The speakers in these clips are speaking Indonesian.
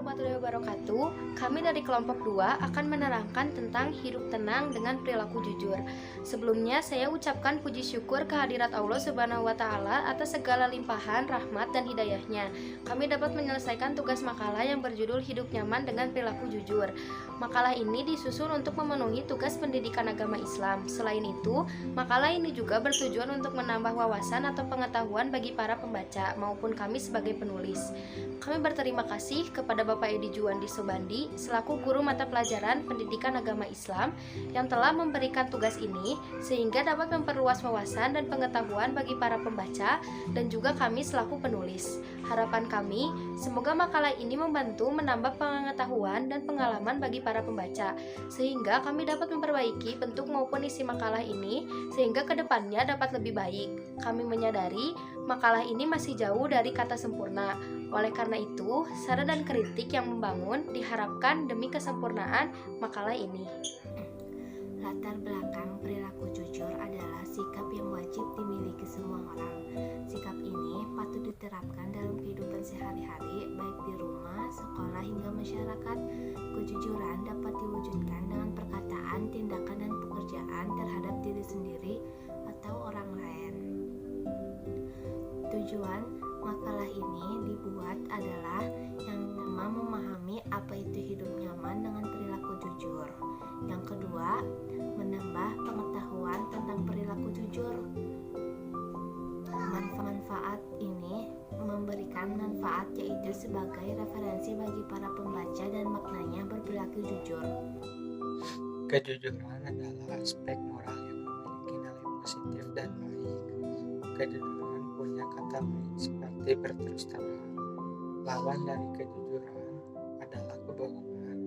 warahmatullahi wabarakatuh. Kami dari kelompok 2 akan menerangkan tentang hidup tenang dengan perilaku jujur. Sebelumnya saya ucapkan puji syukur kehadirat Allah Subhanahu wa taala atas segala limpahan rahmat dan hidayahnya. Kami dapat menyelesaikan tugas makalah yang berjudul Hidup Nyaman dengan Perilaku Jujur. Makalah ini disusun untuk memenuhi tugas pendidikan agama Islam. Selain itu, makalah ini juga bertujuan untuk menambah wawasan atau pengetahuan bagi para pembaca maupun kami sebagai penulis. Kami berterima kasih kepada Bapak Edi Juwandi Sobandi selaku guru mata pelajaran Pendidikan Agama Islam yang telah memberikan tugas ini sehingga dapat memperluas wawasan dan pengetahuan bagi para pembaca dan juga kami selaku penulis. Harapan kami, semoga makalah ini membantu menambah pengetahuan dan pengalaman bagi para pembaca sehingga kami dapat memperbaiki bentuk maupun isi makalah ini sehingga kedepannya dapat lebih baik. Kami menyadari makalah ini masih jauh dari kata sempurna. Oleh karena itu, saran dan kritik yang membangun diharapkan demi kesempurnaan makalah ini. Latar belakang perilaku jujur adalah sikap yang wajib dimiliki semua orang. Sikap ini patut diterapkan dalam kehidupan sehari-hari, baik di rumah, sekolah, hingga masyarakat. Kejujuran dapat diwujudkan dengan perkataan, tindakan, dan pekerjaan terhadap diri sendiri atau orang lain. Tujuan makalah ini dibuat adalah yang pertama memahami apa itu hidup nyaman dengan perilaku jujur. Yang kedua, menambah pengetahuan tentang perilaku jujur. Manfaat ini memberikan manfaat yaitu sebagai referensi bagi para pembaca dan maknanya berperilaku jujur. Kejujuran adalah aspek moral yang memiliki nilai positif dan baik. Kejujuran punya kata lain seperti berterus terang. Lawan dari kejujuran adalah kebohongan,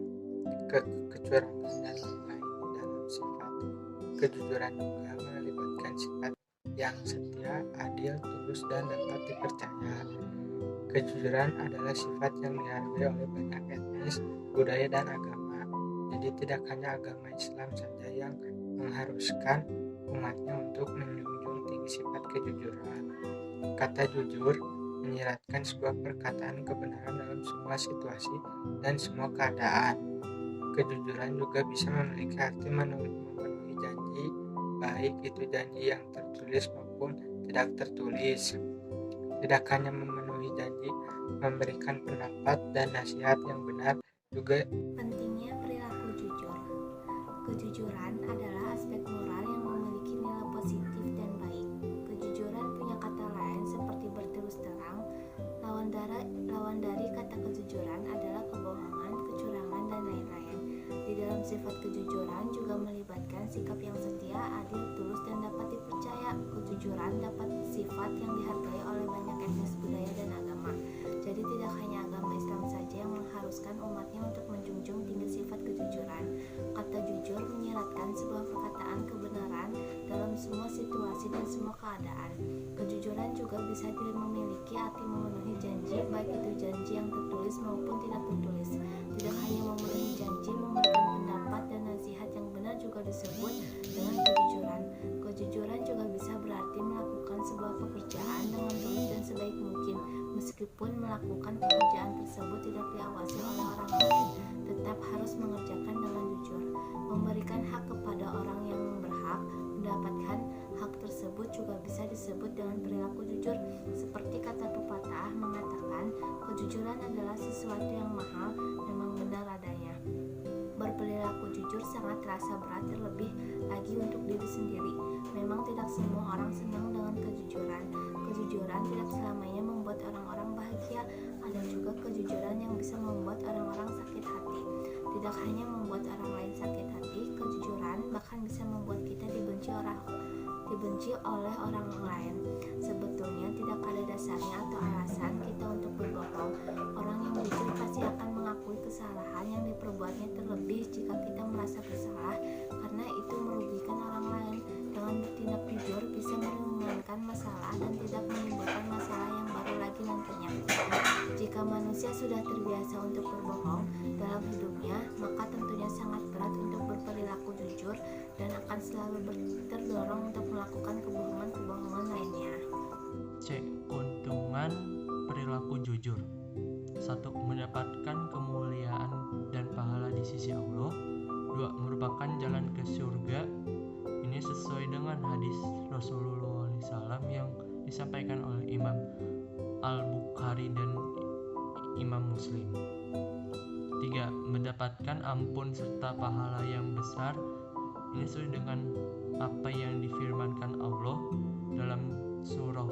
kecurangan, dan lain-lain di dalam sifat. Kejujuran juga melibatkan sifat yang setia, adil, tulus, dan dapat dipercaya. Kejujuran adalah sifat yang dihargai oleh banyak etnis, budaya, dan agama. Jadi tidak hanya agama Islam saja yang mengharuskan umatnya untuk menjunjung tinggi sifat kejujuran. Kata jujur menyiratkan sebuah perkataan kebenaran dalam semua situasi dan semua keadaan. Kejujuran juga bisa memiliki arti memenuhi janji, baik itu janji yang tertulis maupun tidak tertulis. Tidak hanya memenuhi janji, memberikan pendapat dan nasihat yang benar juga. Pentingnya perilaku jujur. Kejujuran adalah aspek moral yang memiliki nilai positif dan baik. Kejujuran punya kata lain seperti berterus terang. Lawan dari kata kejujuran adalah kebohongan, kecurangan, dan lain-lain. Di dalam sifat kejujuran juga melibatkan sikap yang setia, adil, tulus, dan dapat dipercaya. Kejujuran dapat sifat yang dihargai oleh banyak etnis, budaya, dan agama. Jadi tidak hanya agama Islam saja yang mengharuskan umatnya untuk menjunjung tinggi sifat kejujuran. Kata jujur menyiratkan sebuah perkataan kebenaran dalam semua situasi dan semua keadaan. Kejujuran juga bisa memiliki arti memenuhi janji, baik itu janji yang tertulis maupun tidak tertulis. Tidak hanya memenuhi janji, memberikan pendapat dan nasihat yang benar juga disebut dengan kejujuran. Kejujuran juga bisa berarti melakukan sebuah pekerjaan dengan tulus dan sebaik mungkin, meskipun melakukan pekerjaan tersebut tidak diawasi oleh orang lain, tetap harus mengerjakan dengan jujur. Memberikan hak kepada orang yang berhak mendapatkan hak tersebut juga bisa disebut dengan perilaku jujur. Seperti kata pepatah mengatakan, kejujuran adalah sesuatu yang mahal, memang benar adanya. Berperilaku jujur sangat terasa berat, terlebih lagi untuk diri sendiri. Memang tidak semua orang senang dengan kejujuran. Kejujuran tidak selamanya membuat orang-orang bahagia. Ada juga kejujuran yang bisa membuat orang-orang sakit hati. Tidak hanya membuat orang lain sakit hati, kejujuran bahkan bisa membuat kita dibenci oleh orang lain. Sebetulnya tidak ada dasarnya atau alasan kita untuk berbohong. Orang yang jujur pasti akan mengakui kesalahan yang diperbuatnya, terlebih jika kita merasa bersalah karena itu merugikan orang lain. Dengan bertindak jujur bisa meringankan masalah dan tidak menimbulkan masalah yang baru lagi nantinya. Jika manusia sudah terbiasa untuk berbohong dalam hidupnya, maka tentunya sangat berat untuk berperilaku jujur dan akan selalu terdorong untuk melakukan kebohongan-kebohongan lainnya. C. Keuntungan perilaku jujur. 1. Mendapatkan kemudahan Imam Al-Bukhari dan Imam Muslim. 3. Mendapatkan ampun serta pahala yang besar. Ini sesuai dengan apa yang difirmankan Allah dalam surah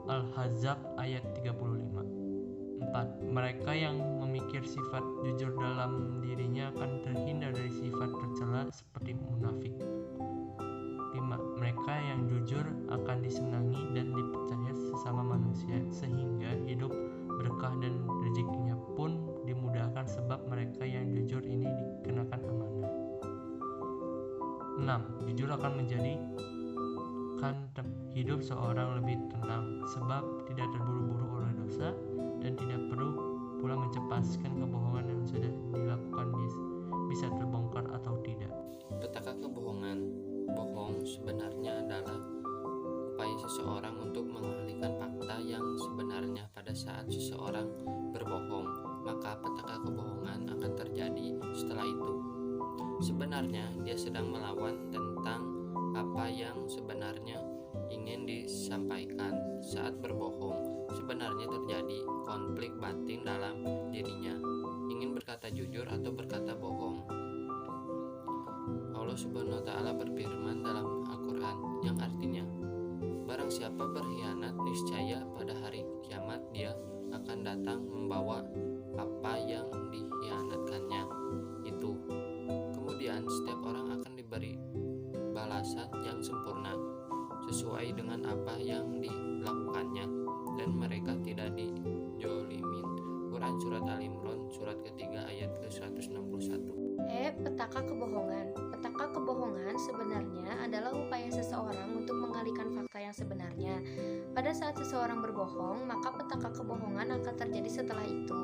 Al-Ahzab ayat 35. 4. Mereka yang memikir sifat jujur dalam dirinya akan terhindar dari sifat tercela seperti munafik. 5. Mereka yang jujur akan disenangi dan dipercaya sesama manusia sehingga hidup berkah dan rezekinya pun dimudahkan sebab mereka yang jujur ini dikenakan amanah. 6. Jujur akan menjadikan hidup seorang lebih tenang sebab tidak terburu-buru oleh dosa dan tidak perlu pula mencepaskan kebohongan yang sudah dilakukan bisa terbongkar atau tidak. Petaka kebohongan. Bohong sebenarnya adalah upaya seseorang untuk mengalihkan fakta yang sebenarnya. Pada saat seseorang berbohong, maka petaka kebohongan akan terjadi setelah itu. Sebenarnya dia sedang melawan tentang apa yang sebenarnya ingin disampaikan. Saat berbohong, sebenarnya terjadi konflik batin dalam dirinya, ingin berkata jujur atau berkata bohong. Allah Subhanahu wa Ta'ala berfirman dalam Al-Quran yang artinya, barang siapa berkhianat, niscaya pada hari kiamat dia akan datang membawa apa yang dikhianatkannya itu. Kemudian setiap orang akan diberi balasan yang sempurna sesuai dengan apa yang dilakukannya, dan mereka tidak dijolimin. Quran Surat Al-Imran surat ketiga ayat ke-161. Petaka kebohongan. Petaka kebohongan sebenarnya adalah upaya seseorang untuk mengalihkan fakta yang sebenarnya. Pada saat seseorang berbohong, maka petaka kebohongan akan terjadi setelah itu.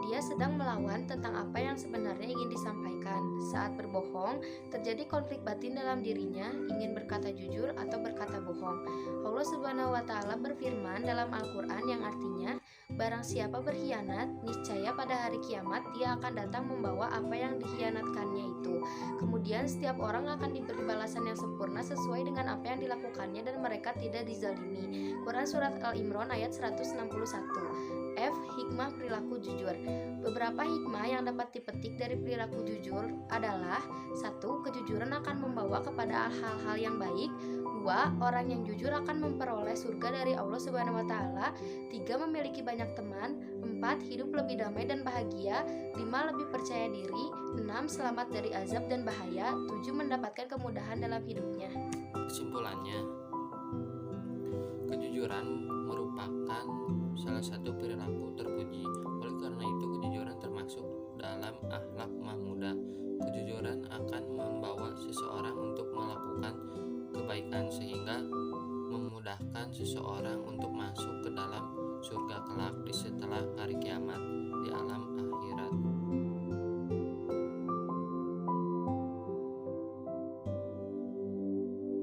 Dia sedang melawan tentang apa yang sebenarnya ingin disampaikan. Saat berbohong, terjadi konflik batin dalam dirinya, ingin berkata jujur atau berkata bohong. Allah Subhanahu wa Ta'ala berfirman dalam Al-Quran yang artinya, barang siapa berkhianat, niscaya pada hari kiamat dia akan datang membawa apa yang dikhianatkannya itu. Kemudian setiap orang akan diberi balasan yang sempurna sesuai dengan apa yang dilakukannya dan mereka tidak dizalimi. Quran Surat Al-Imran ayat 161. Hikmah perilaku jujur. Beberapa hikmah yang dapat dipetik dari perilaku jujur adalah: 1. Kejujuran akan membawa kepada hal-hal yang baik. 2. Orang yang jujur akan memperoleh surga dari Allah Subhanahu wa Ta'ala. 3. Memiliki banyak teman. 4. Hidup lebih damai dan bahagia. 5. Lebih percaya diri. 6. Selamat dari azab dan bahaya. 7. Mendapatkan kemudahan dalam hidupnya. Kesimpulannya, kejujuran merupakan salah satu perilaku terpuji. Oleh karena itu, kejujuran termasuk dalam akhlak mahmudah. Kejujuran akan membawa seseorang untuk melakukan kebaikan sehingga memudahkan seseorang